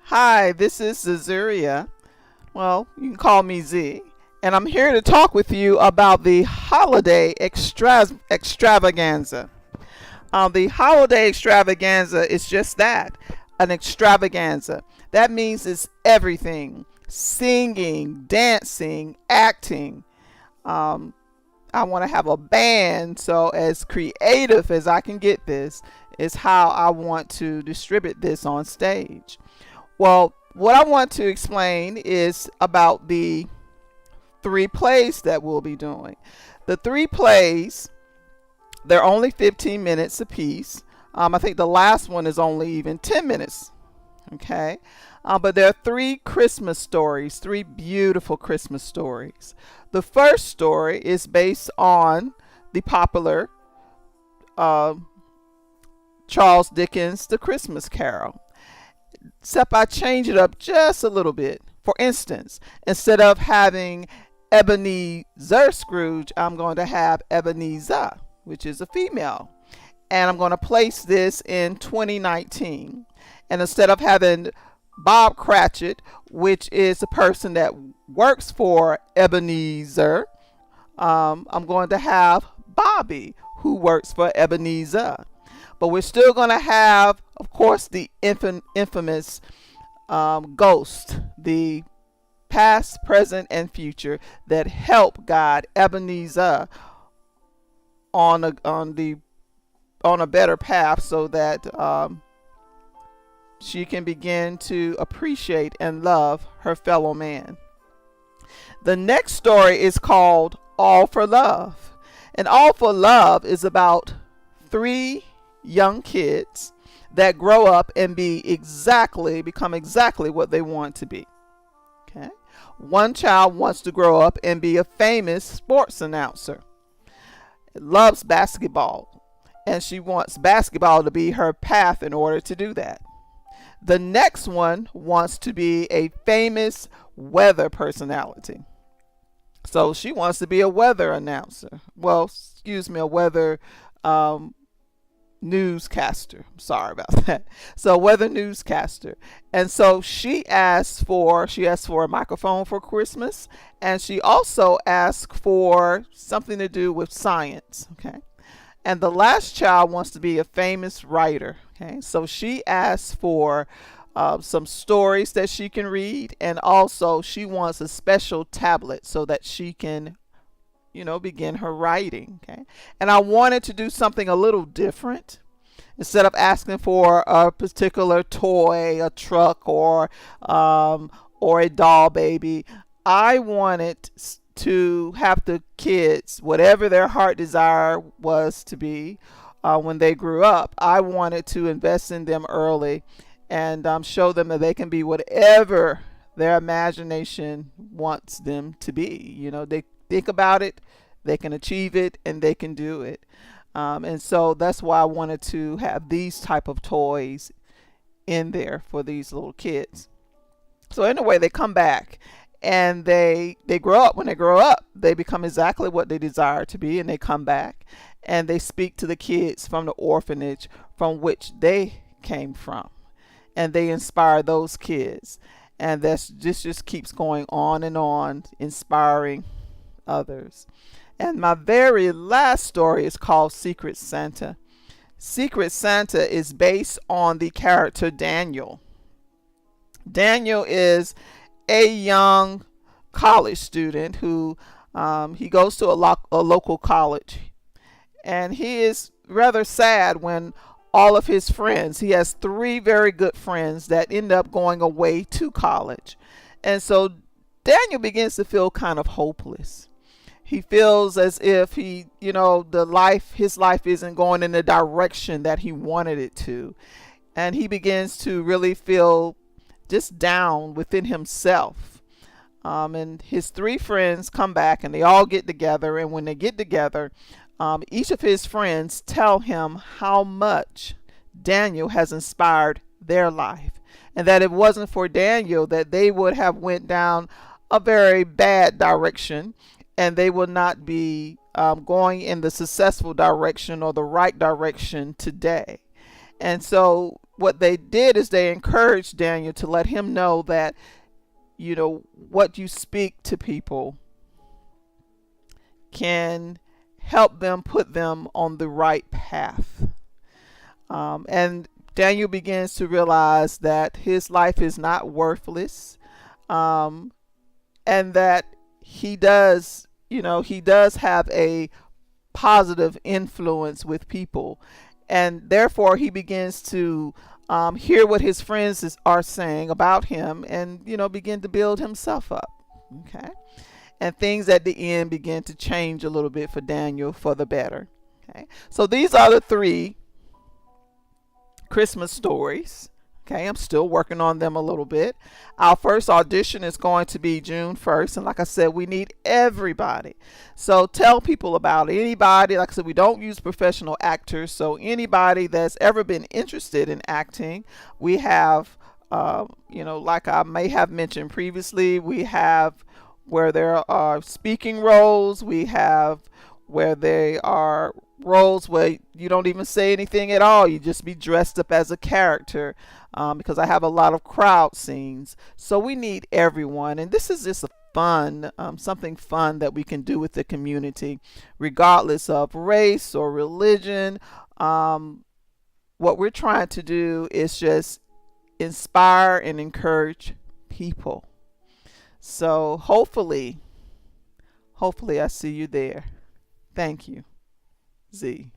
Hi, this is Zazuria. Well, you can call me Z. And I'm here to talk with you about the holiday extravaganza. The holiday extravaganza is just that, an extravaganza. That means it's everything: singing, dancing, acting. Um, I want to have a band, so as creative as I can get this is how I want to distribute this on stage. Well, what I want to explain is about the three plays that we'll be doing. The three plays, they're only 15 minutes apiece. I think the last one is only even 10 minutes. Okay. But there are three Christmas stories, three beautiful Christmas stories. The first story is based on the popular uh, Charles Dickens' The Christmas Carol, except I change it up just a little bit. For instance, instead of having Ebenezer Scrooge, I'm going to have Ebenezer, which is a female. And I'm going to place this in 2019. And instead of having Bob Cratchit, which is a person that works for Ebenezer, I'm going to have Bobby, who works for Ebenezer. But we're still going to have, of course, the infamous ghost, the past, present, and future that help guide Ebenezer on a better path, so that she can begin to appreciate and love her fellow man. The next story is called All for Love, and All for Love is about three young kids that grow up and become exactly what they want to be. Okay. One child wants to grow up and be a famous sports announcer. Loves basketball, and she wants basketball to be her path in order to do that. The next one wants to be a famous weather personality. So she wants to be a weather announcer. Well, excuse me, a weather newscaster. Sorry about that. So weather newscaster. And so she asked for a microphone for Christmas, and she also asked for something to do with science. Okay. And the last child wants to be a famous writer. Okay. So she asked for some stories that she can read, and also she wants a special tablet so that she can begin her writing. Okay. And I wanted to do something a little different. Instead of asking for a particular toy, a truck, or a doll baby, I wanted to have the kids, whatever their heart desire was to be when they grew up, I wanted to invest in them early and show them that they can be whatever their imagination wants them to be. They think about it, they can achieve it, and they can do it. And so that's why I wanted to have these type of toys in there for these little kids. So anyway, they come back and they grow up. When they grow up, they become exactly what they desire to be, and they come back and they speak to the kids from the orphanage from which they came from, and they inspire those kids. And this just keeps going on, inspiring others. And my very last story is called Secret Santa. Secret Santa is based on the character Daniel. Daniel is a young college student who he goes to a local college, and he is rather sad when all of his friends, he has three very good friends that end up going away to college. And so Daniel begins to feel kind of hopeless. He feels as if his life isn't going in the direction that he wanted it to. And he begins to really feel just down within himself. And his three friends come back and they all get together. And when they get together, each of his friends tell him how much Daniel has inspired their life. And that it wasn't for Daniel, that they would have went down a very bad direction, and they will not be going in the successful direction or the right direction today. And so what they did is they encouraged Daniel to let him know that, what you speak to people can help them, put them on the right path. And Daniel begins to realize that his life is not worthless, um, and that he does have a positive influence with people, and therefore he begins to hear what his are saying about him, and begin to build himself up. Okay, and things at the end begin to change a little bit for Daniel for the better. Okay, so these are the three Christmas stories. Okay, I'm still working on them a little bit. Our first audition is going to be June 1st. And like I said, we need everybody. So tell people about it. Anybody, like I said, we don't use professional actors. So anybody that's ever been interested in acting, we have, like I may have mentioned previously, we have where there are speaking roles. We have where they are roles where you don't even say anything at all. You just be dressed up as a character, because I have a lot of crowd scenes. So we need everyone. And this is just a fun, something fun that we can do with the community, regardless of race or religion. What we're trying to do is just inspire and encourage people. So hopefully I see you there. Thank you. Z.